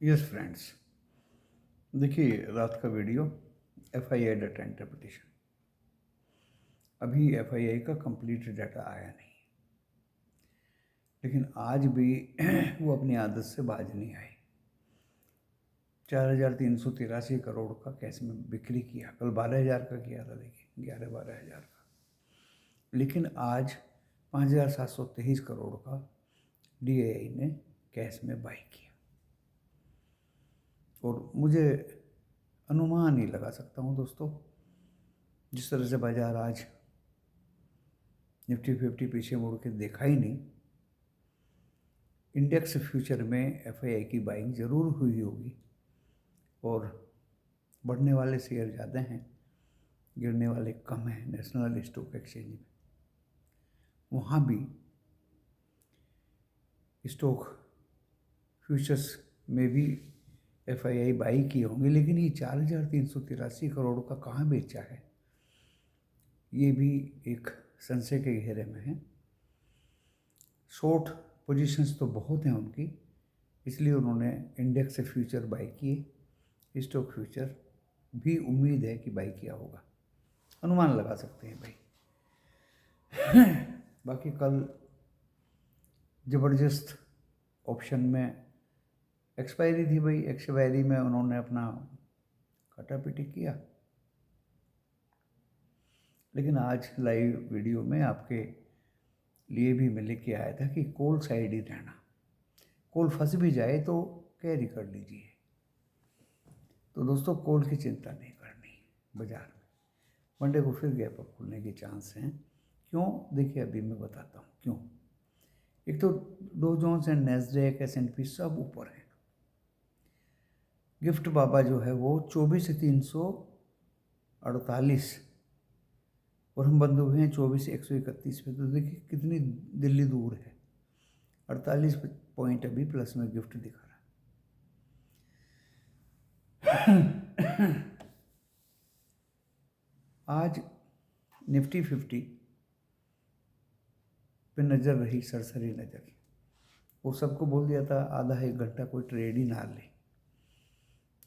Yes friends, देखिए रात का वीडियो FII डाटा इंटरप्रिटेशन। अभी FII का कंप्लीट डाटा आया नहीं, लेकिन आज भी वो अपनी आदत से बाज नहीं आई। 4,383 करोड़ का कैश में बिक्री किया। कल 12,000 का किया था, देखिए 11-12 हज़ार का। लेकिन आज 5,723 करोड़ का DAI ने कैश में बाई किया। और मुझे अनुमान ही लगा सकता हूँ दोस्तों, जिस तरह से बाजार आज निफ्टी 50 पीछे मुड़ के देखा ही नहीं। इंडेक्स फ्यूचर में FII की बाइंग ज़रूर हुई होगी और बढ़ने वाले शेयर ज़्यादा हैं, गिरने वाले कम हैं। नेशनल स्टॉक एक्सचेंज में वहाँ भी स्टॉक फ्यूचर्स में भी FII बाई किए होंगे, लेकिन ये 4,383 करोड़ का कहाँ बेचा है, ये भी एक संशय के घेरे में है। शॉर्ट पोजीशंस तो बहुत हैं उनकी, इसलिए उन्होंने इंडेक्स से फ्यूचर बाई किए। स्टॉक फ्यूचर भी उम्मीद है कि बाई किया होगा, अनुमान लगा सकते हैं भाई। बाकी कल ज़बरदस्त ऑप्शन में एक्सपायरी थी भाई। एक्सपायरी में उन्होंने अपना काटापीटी किया, लेकिन आज लाइव वीडियो में आपके लिए भी मैं लेके आया था कि कॉल साइड ही रहना। कॉल फंस भी जाए तो कैरी कर लीजिए। तो दोस्तों, कॉल की चिंता नहीं करनी बाजार में। मंडे को फिर गैप अप खुलने के चांस हैं। क्यों? देखिए अभी मैं बताता हूँ क्यों। एक तो dough Jones and Nasdaq S&P सब ऊपर हैं। गिफ्ट बाबा जो है वो 24,348 और हम बंद हुए हैं 24,131 पे। तो देखिए कितनी दिल्ली दूर है। 48 पॉइंट अभी प्लस में गिफ्ट दिखा रहा है। आज निफ्टी 50 पे नज़र रही सरसरी नज़र। वो सबको बोल दिया था आधा एक घंटा कोई ट्रेड ही ना ले।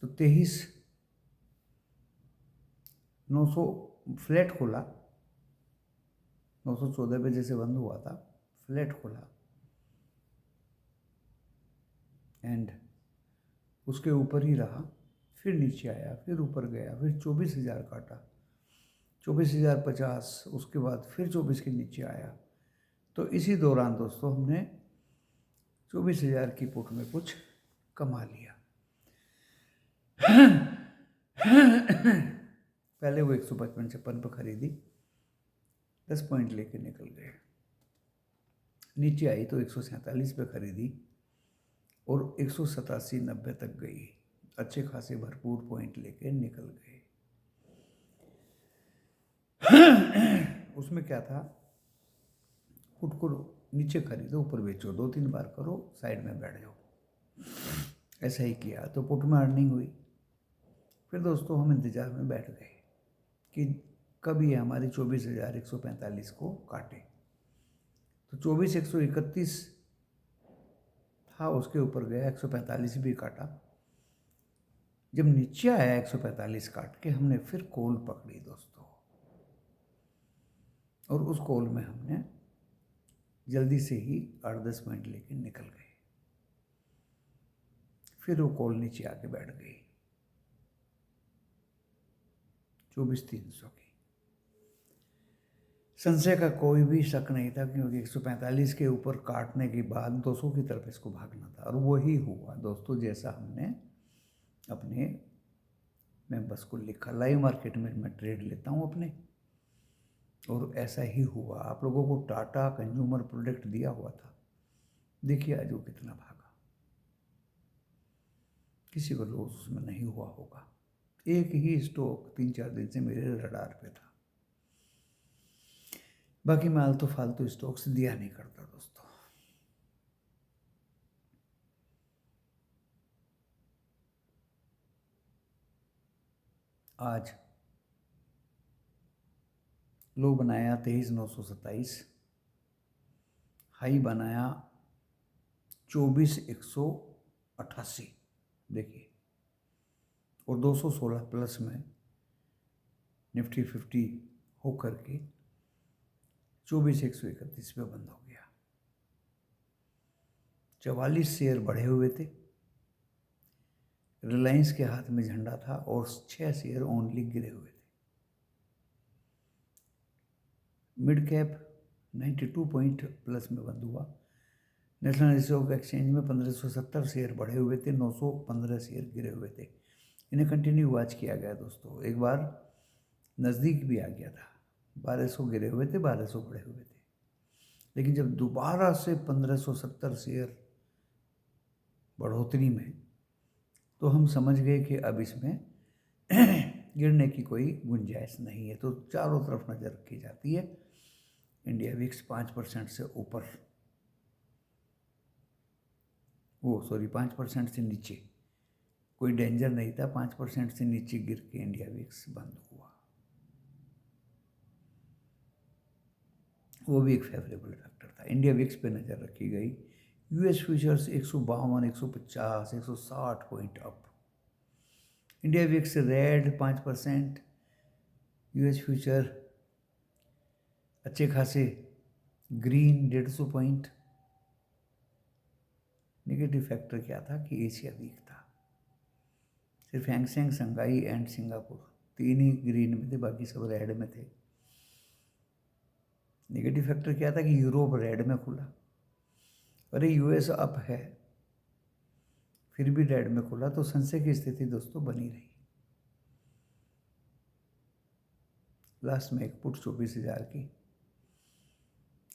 तो 23,900 फ्लैट खुला, 914 पे जैसे बंद हुआ था, फ्लैट खुला एंड उसके ऊपर ही रहा। फिर नीचे आया, फिर ऊपर गया, फिर 24,000 काटा, 24,050, उसके बाद फिर 24 के नीचे आया। तो इसी दौरान दोस्तों हमने 24,000 की पुट में कुछ कमा लिया। पहले वो 155-56 पर खरीदी, 10 पॉइंट लेके निकल गए। नीचे आई तो 147 पे खरीदी और 187-90 तक गई। अच्छे खासे भरपूर पॉइंट लेके निकल गए। उसमें क्या था, पुट को नीचे खरीदो, ऊपर बेचो, 2-3 बार करो, साइड में बैठ जाओ। ऐसा ही किया तो पुट में अर्निंग हुई। फिर दोस्तों हम इंतज़ार में बैठ गए कि कब ये हमारी 24,145 को काटे। तो 24,131 था, उसके ऊपर गया, 145 भी काटा। जब नीचे आया 145 काट के, हमने फिर कॉल पकड़ी दोस्तों, और उस कॉल में हमने जल्दी से ही 8-10 पॉइंट लेके निकल गए। फिर वो कॉल नीचे आके बैठ गई 24,300 की। संशय का कोई भी शक नहीं था, क्योंकि 145 के ऊपर काटने के बाद 200 की तरफ इसको भागना था, और वही हुआ दोस्तों, जैसा हमने अपने मेंबर्स को लिखा। लाइव मार्केट में मैं ट्रेड लेता हूँ अपने, और ऐसा ही हुआ। आप लोगों को टाटा कंज्यूमर प्रोडक्ट दिया हुआ था, देखिए आज वो कितना भागा। किसी को लॉस उसमें नहीं हुआ होगा। एक ही स्टॉक 3-4 दिन से मेरे रडार पे था, बाकी मैं आलतू फालतू स्टॉक्स दिया नहीं करता दोस्तों। आज लो बनाया 23,927, हाई बनाया 24,188, देखिए, और 216 प्लस में निफ्टी 50 होकर के 24,131 पे बंद हो गया। 44 शेयर बढ़े हुए थे, रिलायंस के हाथ में झंडा था और 6 शेयर ओनली गिरे हुए थे। मिड कैप 92 पॉइंट प्लस में बंद हुआ। नेशनल स्टॉक एक्सचेंज में 1570 शेयर बढ़े हुए थे, 915 शेयर गिरे हुए थे। इन्हें कंटिन्यू वॉच किया गया दोस्तों। एक बार नज़दीक भी आ गया था, 1200 गिरे हुए थे, 1200 बढ़े हुए थे। लेकिन जब दोबारा से 1570 शेयर बढ़ोतरी में, तो हम समझ गए कि अब इसमें गिरने की कोई गुंजाइश नहीं है। तो चारों तरफ नज़र रखी जाती है। इंडिया विक्स 5% से ऊपर, 5% से नीचे, कोई डेंजर नहीं था। 5% से नीचे गिर के इंडिया विक्स बंद हुआ, वो भी एक फेवरेबल फैक्टर था। इंडिया विक्स पे नज़र रखी गई। US futures 152, 150, 160 point up. India VIX red 5%, US future अच्छे खासे ग्रीन 150 पॉइंट। नेगेटिव फैक्टर क्या था कि एशिया वीक था। सिर्फ Hang Seng, Shanghai and Singapore 3 he green में थे, बाकी सब रेड में थे। नेगेटिव फैक्टर क्या था कि यूरोप रेड में खुला। अरे यूएस अप है फिर भी रेड में खुला, तो संशय की स्थिति दोस्तों बनी रही। लास्ट में एक पुट 24,000 की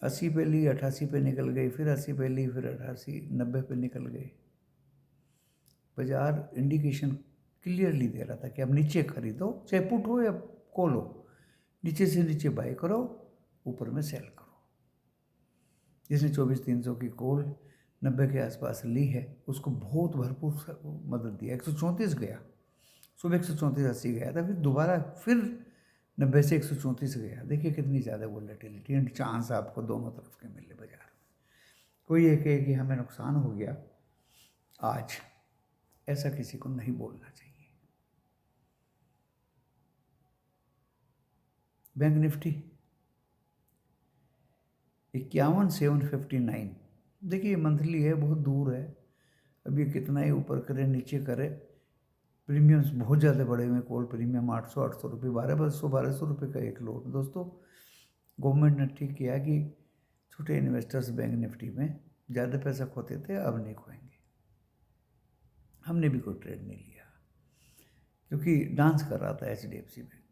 80 पे ली, 88 पे निकल गई, फिर 80 पे ली, फिर 88, 90 पे निकल गई। बाजार इंडिकेशन क्लियरली दे रहा था कि अब नीचे खरीदो, चाहे पुट हो या कॉल हो, नीचे से नीचे बाय करो, ऊपर में सेल करो। जिसने 24,300 की कॉल 90 के आसपास ली है, उसको बहुत भरपूर मदद दिया। 134 गया, सुबह 134.80 गया था, फिर दोबारा फिर 90 से 134 गया। देखिए कितनी ज़्यादा वोलेटिलिटी एंड चांस आपको दोनों तरफ के मिले बाजार में। कोई ये कहे कि हमें नुकसान हो गया आज, ऐसा किसी को नहीं बोलना चाहिए। Bank Nifty 51,759। देखिए मंथली है, बहुत दूर है। अभी कितना ही ऊपर करे नीचे करे, प्रीमियम्स बहुत ज़्यादा बढ़े हुए हैं। कॉल प्रीमियम 800 रुपये, 1200 रुपये का एक लोट। दोस्तों गवर्नमेंट ने ठीक किया कि छोटे इन्वेस्टर्स बैंक निफ्टी में ज़्यादा पैसा खोते थे, अब नहीं खोएंगे। हमने भी कोई ट्रेड नहीं लिया, क्योंकि डांस कर रहा था HDFC बैंक,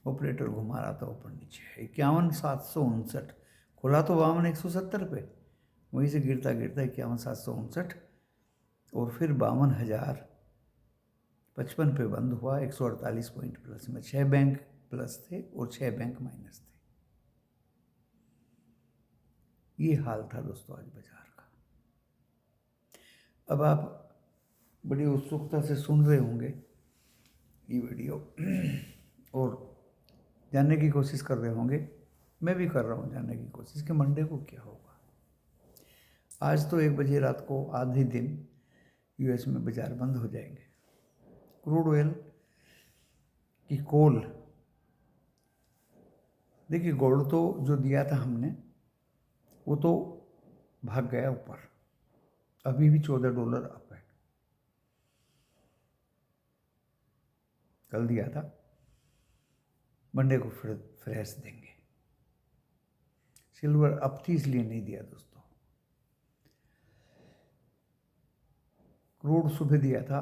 ऑपरेटर घुमा रहा था ऊपर नीचे। 51,759 खुला तो 52,170 पे, वहीं से गिरता गिरता 51,759 और फिर 52,055 पे बंद हुआ। 148 पॉइंट प्लस में। 6 बैंक प्लस थे और 6 बैंक माइनस थे। ये हाल था दोस्तों आज बाजार का। अब आप बड़ी उत्सुकता से सुन रहे होंगे ये वीडियो और जानने की कोशिश कर रहे होंगे, मैं भी कर रहा हूँ जानने की कोशिश कि मंडे को क्या होगा। आज तो 1 बजे रात को आधे दिन यूएस में बाजार बंद हो जाएंगे। क्रूड ऑयल की कॉल, देखिए गोल्ड तो जो दिया था हमने वो तो भाग गया ऊपर, अभी भी $14 अप है। कल दिया था, मंडे को फिर फ्रेश देंगे। सिल्वर अप थी इसलिए नहीं दिया दोस्तों। क्रूड सुबह दिया था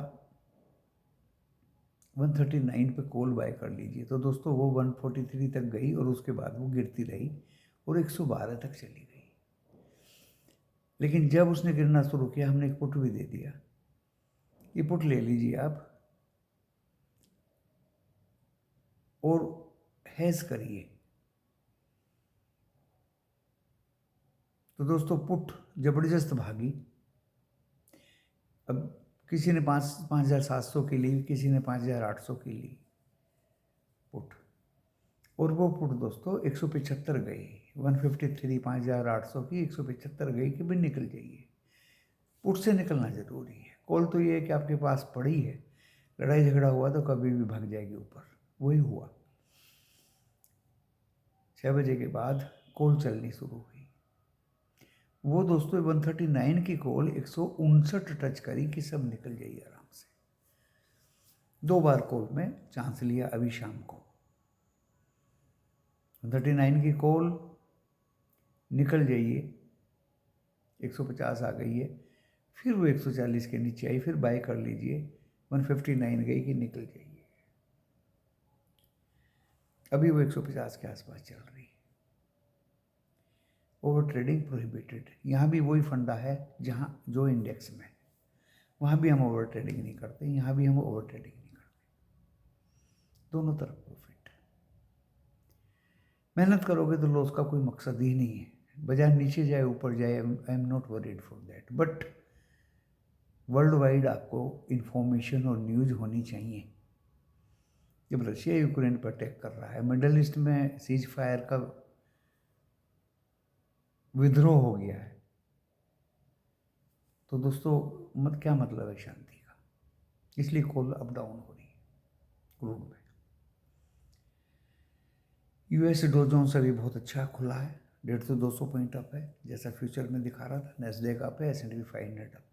139 पे कॉल बाय कर लीजिए, तो दोस्तों वो 143 तक गई और उसके बाद वो गिरती रही और 112 तक चली गई। लेकिन जब उसने गिरना शुरू किया, हमने एक पुट भी दे दिया, ये पुट ले लीजिए आप और हेज करिए। तो दोस्तों पुट जबरदस्त भागी। अब किसी ने 5,700 की ली, किसी ने 5,800 की ली पुट, और वो पुट दोस्तों 175 गई। 153 5,800 की 175 गई कि भाई निकल जाइए। पुट से निकलना ज़रूरी है। कॉल तो ये है कि आपके पास पड़ी है, लड़ाई झगड़ा हुआ तो कभी भी भाग जाएगी ऊपर, वही हुआ। 6 बजे के बाद कॉल चलनी शुरू हुई। वो दोस्तों 139 की कॉल 159 टच करी कि सब निकल जाइए आराम से। 2 बार कॉल में चांस लिया अभी शाम को। 139 की कॉल, निकल जाइए, 150 आ गई है, फिर वो 140 के नीचे आई, फिर बाय कर लीजिए, 159 गई कि निकल जाइए। अभी वो 150 के आसपास चल रही है। Over trading prohibited. यहाँ भी वही फंडा है जहाँ जो इंडेक्स में है, वहाँ भी हम ओवर ट्रेडिंग नहीं करते, यहाँ भी हम ओवर ट्रेडिंग नहीं करते, दोनों तरफ प्रॉफिट। मेहनत करोगे तो लॉस का कोई मकसद ही नहीं है। बाजार नीचे जाए ऊपर जाए, I am not worried for that, but world wide आपको इंफॉर्मेशन और न्यूज़ होनी चाहिए। जब रशिया यूक्रेन पर अटैक कर रहा है, मिडल ईस्ट में सीज फायर का विद्रोह हो गया है, तो दोस्तों क्या मतलब है शांति का? इसलिए कॉल अप डाउन हो रही है क्रूड में। यूएस डो जोन्स अभी बहुत अच्छा खुला है, 150 से 200 पॉइंट अप है, जैसा फ्यूचर में दिखा रहा था। नैस्डैक अप है, S&P 500 अप।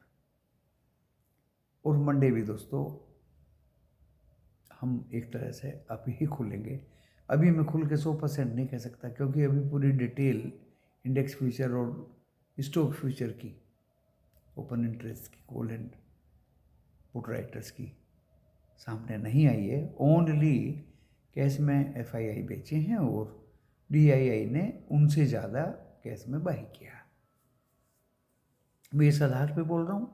और मंडे भी दोस्तों हम एक तरह से अप ही खुलेंगे। अभी मैं खुल के 100% नहीं कह सकता, क्योंकि अभी पूरी डिटेल इंडेक्स फ्यूचर और स्टॉक फ्यूचर की, ओपन इंटरेस्ट की, कॉल एंड पुट राइटर्स की सामने नहीं आई है। ओनली कैश में FII बेचे हैं और DII ने उनसे ज़्यादा कैश में बाई किया। मैं इस आधार पे बोल रहा हूँ,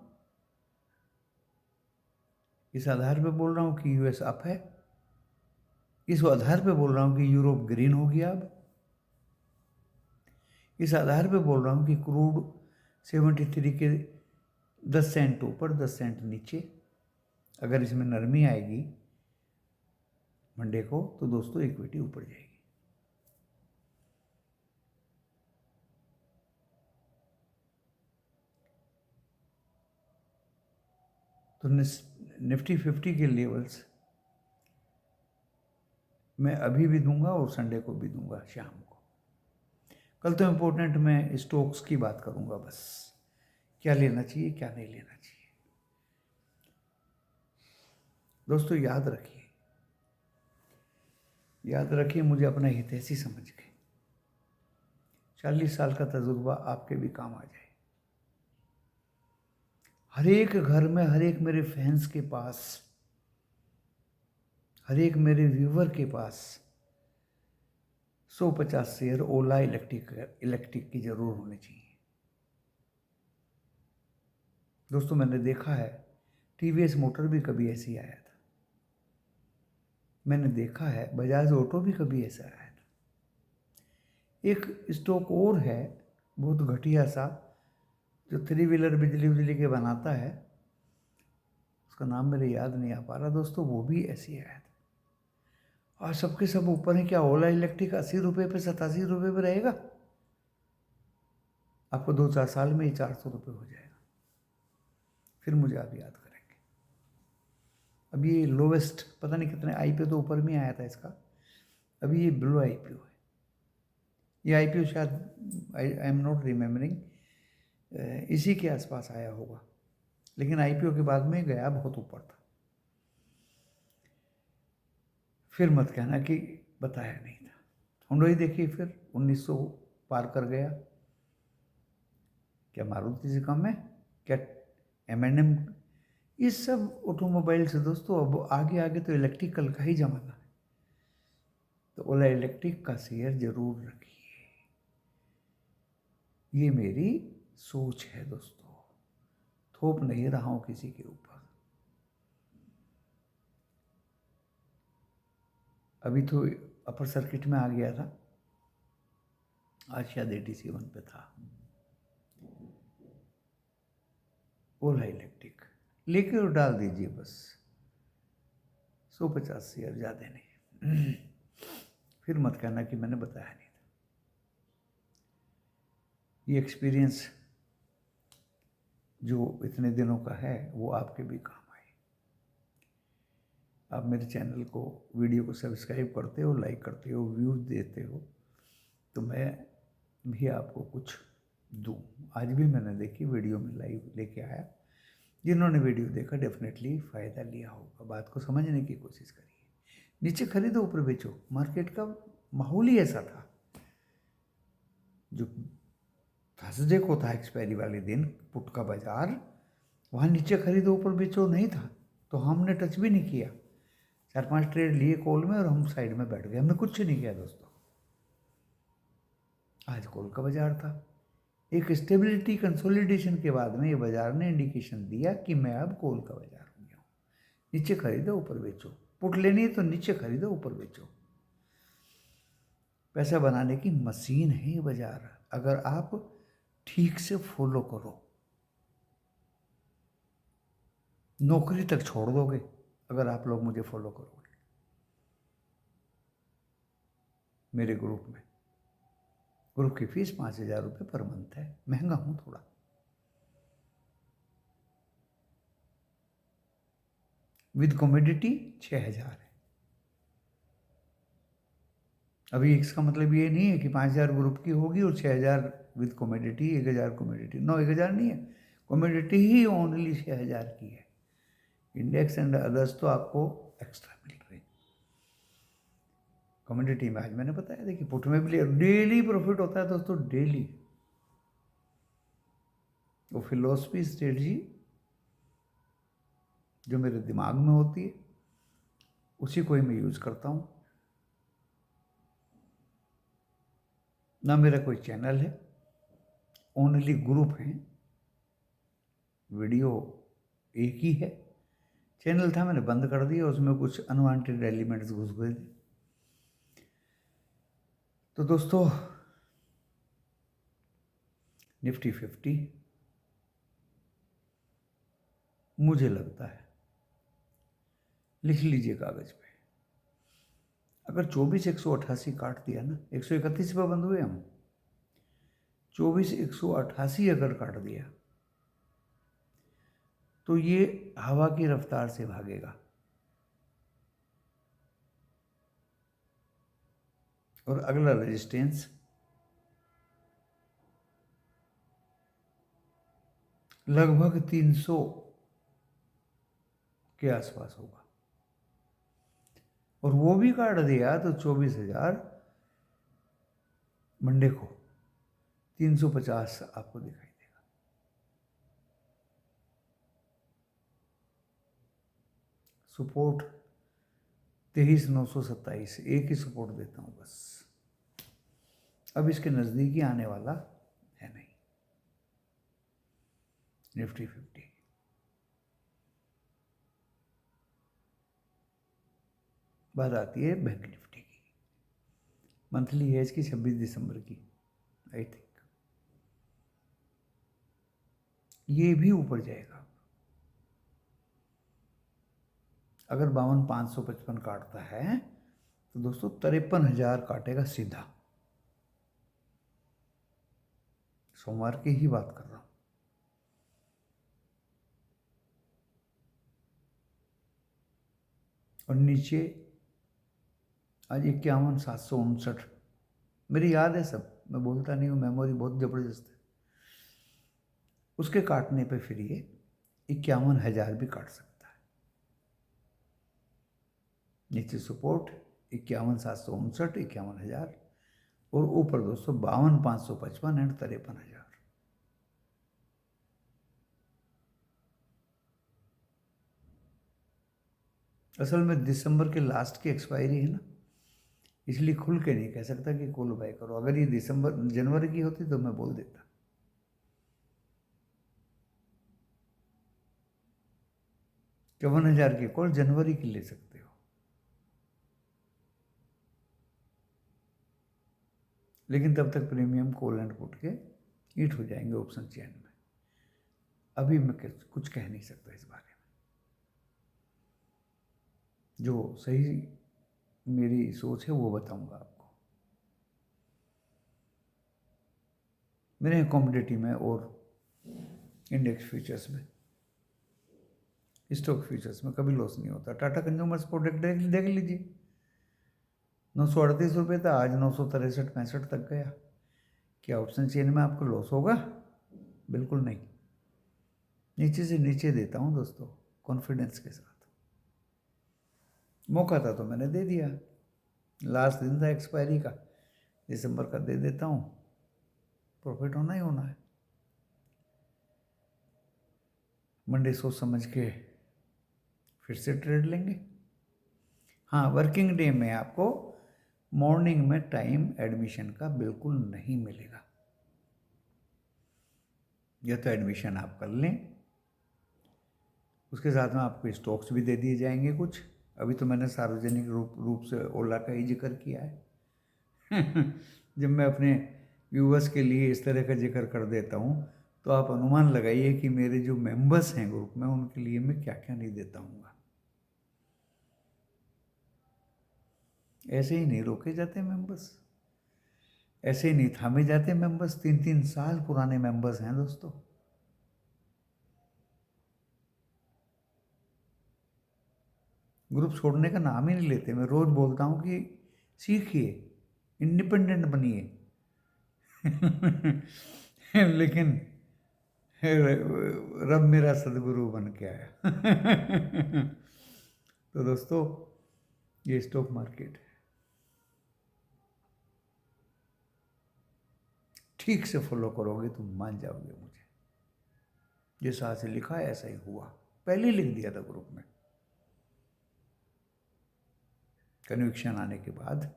इस आधार पे बोल रहा हूँ कि US अप है, इस आधार पे बोल रहा हूँ कि यूरोप ग्रीन हो गया अब, इस आधार पे बोल रहा हूँ कि क्रूड 73 के 10 सेंट ऊपर 10 सेंट नीचे। अगर इसमें नरमी आएगी मंडे को तो दोस्तों इक्विटी ऊपर जाएगी। तो निफ्टी 50 के लेवल्स मैं अभी भी दूंगा और संडे को भी दूंगा शाम को। कल तो इम्पोर्टेंट मैं स्टॉक्स की बात करूंगा, बस क्या लेना चाहिए क्या नहीं लेना चाहिए। दोस्तों याद रखिए मुझे अपना हितैषी समझ के। 40 साल का तजुर्बा आपके भी काम आ जाए। हर एक घर में, हर एक मेरे फैंस के पास, हर एक मेरे व्यूवर के पास 150 शेयर ओला इलेक्ट्रिक की जरूर होनी चाहिए। दोस्तों मैंने देखा है TVS मोटर भी कभी ऐसे ही आया था, मैंने देखा है बजाज ऑटो भी कभी ऐसा आया था। एक स्टॉक और है बहुत घटिया सा, जो 3 व्हीलर बिजली के बनाता है, उसका नाम मेरे याद नहीं आ पा रहा दोस्तों, वो भी ऐसे ही आया था। और सबके सब ऊपर है। क्या ओला इलेक्ट्रिक 80 रुपये पे 87 रुपये पे रहेगा? आपको 2-4 साल में ही 400 रुपये हो जाएगा। फिर मुझे आप याद करेंगे। अभी ये लोवेस्ट पता नहीं कितने IPO तो ऊपर में आया था इसका, अभी ये बिलो IPO है। ये IPO शायद आई एम नॉट रिमेम्बरिंग इसी के आसपास आया होगा, लेकिन IPO के बाद में गया बहुत ऊपर था। फिर मत कहना कि बताया नहीं था। हुंडई देखिए फिर 1900 पार कर गया। क्या मारुति से कम है? क्या M&M? ये सब ऑटोमोबाइल से दोस्तों अब आगे आगे तो इलेक्ट्रिकल का ही जमाना है। तो ओला इलेक्ट्रिक का शेयर जरूर रखिए, ये मेरी सोच है दोस्तों, थोप नहीं रहा हूं किसी के ऊपर। अभी तो अपर सर्किट में आ गया था, आज शायद 87 पे था। ओला इलेक्ट्रिक लेके और डाल दीजिए बस, 150 शेयर, ज़्यादा नहीं। फिर मत कहना कि मैंने बताया नहीं था। ये एक्सपीरियंस जो इतने दिनों का है वो आपके भी काम आए। आप मेरे चैनल को, वीडियो को सब्सक्राइब करते हो, लाइक करते हो, व्यूज़ देते हो, तो मैं भी आपको कुछ दूँ। आज भी मैंने देखी वीडियो में लाइव लेके आया। जिन्होंने वीडियो देखा डेफिनेटली फ़ायदा लिया होगा, बात को समझने की कोशिश करिए। नीचे खरीदो ऊपर बेचो, मार्केट का माहौल ही ऐसा था। जो थर्सडे को था एक्सपायरी वाले दिन पुट का बाजार, वहाँ नीचे खरीदो ऊपर बेचो नहीं था, तो हमने टच भी नहीं किया। 4-5 ट्रेड लिए कॉल में और हम साइड में बैठ गए, हमने कुछ नहीं किया दोस्तों। आज कॉल का बाजार था। एक स्टेबिलिटी कंसोलिडेशन के बाद में ये बाजार ने इंडिकेशन दिया कि मैं अब कॉल का बाजार हो गया हूँ। नीचे खरीदो ऊपर बेचो, पुट लेनी है तो नीचे खरीदो ऊपर बेचो। पैसा बनाने की मशीन है ये बाजार, अगर आप ठीक से फॉलो करो। नौकरी तक छोड़ दोगे अगर आप लोग मुझे फॉलो करोगे। मेरे ग्रुप की फीस 5,000 रुपये पर मंथ है, महंगा हूँ थोड़ा। विद कॉमोडिटी 6,000 है। अभी इसका मतलब ये नहीं है कि 5,000 ग्रुप की होगी और 6,000 विद कॉमोडिटी, 1,000 कॉमोडिटी। नो, 1,000 नहीं है, कॉमोडिटी ही ओनली 6,000 की है। इंडेक्स एंड अदर्स तो आपको एक्स्ट्रा मिल रहे हैं। कॉमोडिटी में आज मैंने बताया, देखिए पुट में भी डेली प्रॉफिट होता है दोस्तों, डेली। वो फिलोसफी स्ट्रेटजी जो मेरे दिमाग में होती है उसी को ही मैं यूज़ करता हूँ। ना मेरा कोई चैनल है, ओनली ग्रुप हैं, वीडियो एक ही है। चैनल था मैंने बंद कर दिया, उसमें कुछ अनवांटेड एलिमेंट्स घुस गए थे। तो दोस्तों निफ्टी 50 मुझे लगता है, लिख लीजिए कागज पे, अगर 24,188 काट दिया ना, 131 पे बंद हुए हम, 24,188 अगर काट दिया तो ये हवा की रफ्तार से भागेगा और अगला रेजिस्टेंस लगभग 300 के आसपास होगा। और वो भी काट दिया तो 24,000 मंडे को 350 आपको दिखाई देगा। सपोर्ट 23,927, एक ही सपोर्ट देता हूँ बस। अब इसके नज़दीक ही आने वाला है नहीं। निफ्टी 50 बात आती है बैंक निफ्टी की। मंथली है इसकी 26 दिसंबर की, आई थिंक। ये भी ऊपर जाएगा अगर 52,555 काटता है तो दोस्तों 53,000 काटेगा सीधा। सोमवार की ही बात कर रहा हूँ। और नीचे आज 51,759, मेरी याद है सब, मैं बोलता नहीं हूँ, मेमोरी बहुत ज़बरदस्त है। उसके काटने पे फिर ये 51,000 भी काट सकता है। नीचे सपोर्ट 51,759, 51,000 और ऊपर दोस्तों 52,555 एंड 53,000। असल में दिसंबर के लास्ट की एक्सपायरी है ना, इसलिए खुल के नहीं कह सकता कि कॉल बाय करो। अगर ये जनवरी की होती तो मैं बोल देता। कि 1,000 की कॉल जनवरी की ले सकते हो, लेकिन तब तक प्रीमियम कॉल एंड पुट के हीट हो जाएंगे ऑप्शन चेन में। अभी मैं कुछ कह नहीं सकता इस बारे में। जो सही मेरी सोच है वो बताऊंगा आपको। मेरे कॉमोडिटी में और इंडेक्स फ्यूचर्स में, स्टॉक फ्यूचर्स में कभी लॉस नहीं होता। टाटा कंज्यूमर्स प्रोडक्ट देख लीजिए, 938 रुपये था, आज 963-65 तक गया। क्या ऑप्शन चेन में आपको लॉस होगा? बिल्कुल नहीं। नीचे से नीचे देता हूँ दोस्तों, कॉन्फिडेंस के साथ। मौका था तो मैंने दे दिया, लास्ट दिन था एक्सपायरी का, दिसंबर का दे देता हूँ, प्रॉफिट होना ही होना है। मंडे सोच समझ के फिर से ट्रेड लेंगे। हाँ, वर्किंग डे में आपको मॉर्निंग में टाइम एडमिशन का बिल्कुल नहीं मिलेगा। या तो एडमिशन आप कर लें, उसके साथ में आपको स्टॉक्स भी दे दिए जाएंगे कुछ। अभी तो मैंने सार्वजनिक रूप से ओला का ही जिक्र किया है। जब मैं अपने व्यूवर्स के लिए इस तरह का जिक्र कर देता हूँ तो आप अनुमान लगाइए कि मेरे जो मेंबर्स हैं ग्रुप में, उनके लिए मैं क्या क्या नहीं देता हूँ। ऐसे ही नहीं रोके जाते मेंबर्स, ऐसे ही नहीं थामे जाते मेंबर्स। 3-3 साल पुराने मेंबर्स हैं दोस्तों। ग्रुप छोड़ने का नाम ही नहीं लेते। मैं रोज बोलता हूँ कि सीखिए, इंडिपेंडेंट बनिए। लेकिन रब मेरा सदगुरु बन के आया। तो दोस्तों, ये स्टॉक मार्केट है, ठीक से फॉलो करोगे तो मान जाओगे मुझे। जैसा से लिखा है ऐसा ही हुआ, पहले ही लिख दिया था ग्रुप में। कन्विक्शन आने के बाद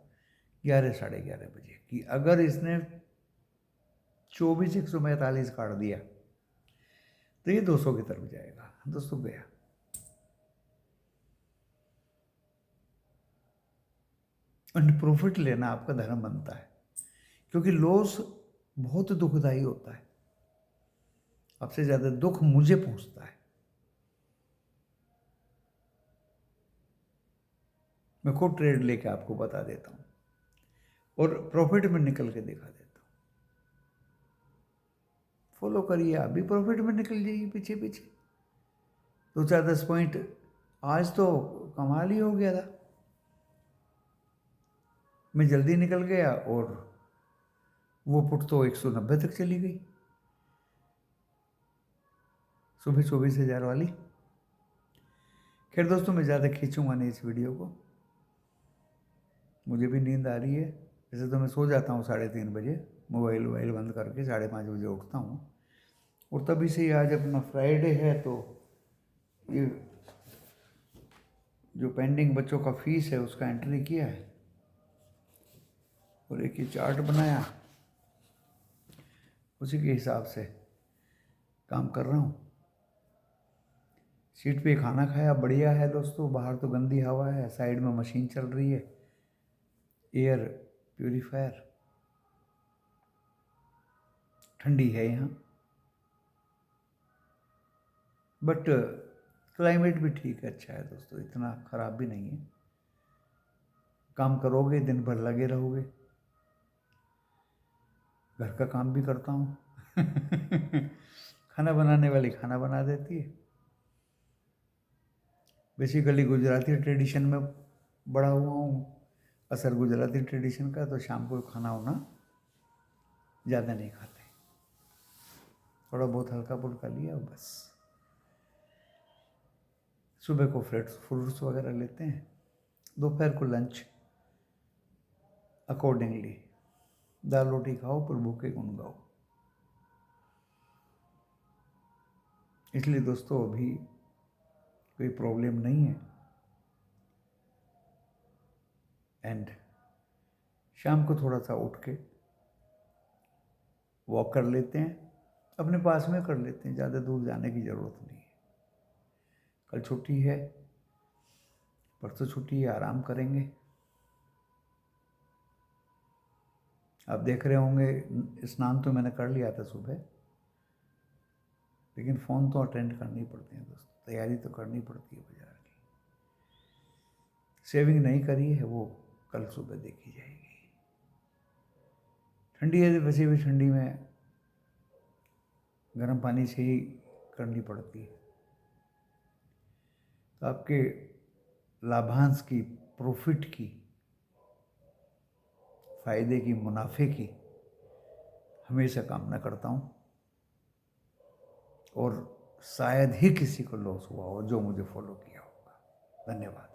11-11:30 बजे कि अगर इसने 24,145 काट दिया तो ये 200 की तरफ जाएगा। दोस्तों गया। और प्रॉफिट लेना आपका धर्म बनता है, क्योंकि लॉस बहुत दुखदाई होता है। सबसे ज्यादा दुख मुझे पहुंचता है। मैं खुद ट्रेड लेके आपको बता देता हूं और प्रॉफिट में निकल के दिखा देता हूं। फॉलो करिए, आप भी प्रॉफिट में निकल जाइए पीछे पीछे। 2-4-10 पॉइंट आज तो कमाल ही हो गया था। मैं जल्दी निकल गया और वो पुट तो 190 तक चली गई, सुबह 24,000 वाली। खैर दोस्तों, मैं ज़्यादा खींचूंगा नहीं इस वीडियो को, मुझे भी नींद आ रही है। वैसे तो मैं सो जाता हूँ 3:30 बजे, मोबाइल वोबाइल बंद करके 5:30 बजे उठता हूँ। और तभी से आज अपना फ्राइडे है तो ये जो पेंडिंग बच्चों का फीस है उसका एंट्री किया है और एक ही चार्ट बनाया, उसी के हिसाब से काम कर रहा हूँ। सीट पे खाना खाया, बढ़िया है दोस्तों। बाहर तो गंदी हवा है, साइड में मशीन चल रही है, एयर प्यूरीफायर, ठंडी है यहाँ, बट क्लाइमेट भी ठीक है, अच्छा है दोस्तों, इतना ख़राब भी नहीं है। काम करोगे दिन भर लगे रहोगे। घर का काम भी करता हूँ। खाना बनाने वाली खाना बना देती है। बेसिकली गुजराती ट्रेडिशन में बड़ा हुआ हूँ, असर गुजराती ट्रेडिशन का, तो शाम को खाना होना ज़्यादा नहीं खाते, थोड़ा बहुत हल्का फुल्का लिया बस। सुबह को फ्रूट्स वगैरह लेते हैं, दोपहर को लंच अकॉर्डिंगली, दाल रोटी खाओ पर भूखे गुन गाओ। इसलिए दोस्तों अभी कोई प्रॉब्लम नहीं है। एंड शाम को थोड़ा सा उठ के वॉक कर लेते हैं, अपने पास में कर लेते हैं, ज़्यादा दूर जाने की ज़रूरत नहीं है। कल छुट्टी है, परसों छुट्टी है, आराम करेंगे। आप देख रहे होंगे स्नान तो मैंने कर लिया था सुबह, लेकिन फ़ोन तो अटेंड करनी पड़ते हैं दोस्तों, तैयारी तो करनी पड़ती है बाजार की। सेविंग नहीं करी है वो कल सुबह देखी जाएगी। ठंडी है, वैसे भी ठंडी में गर्म पानी से ही करनी पड़ती है। तो आपके लाभांश की, प्रॉफिट की, फायदे की, मुनाफे की हमेशा कामना करता हूँ, और शायद ही किसी को लॉस हुआ हो जो मुझे फॉलो किया होगा। धन्यवाद।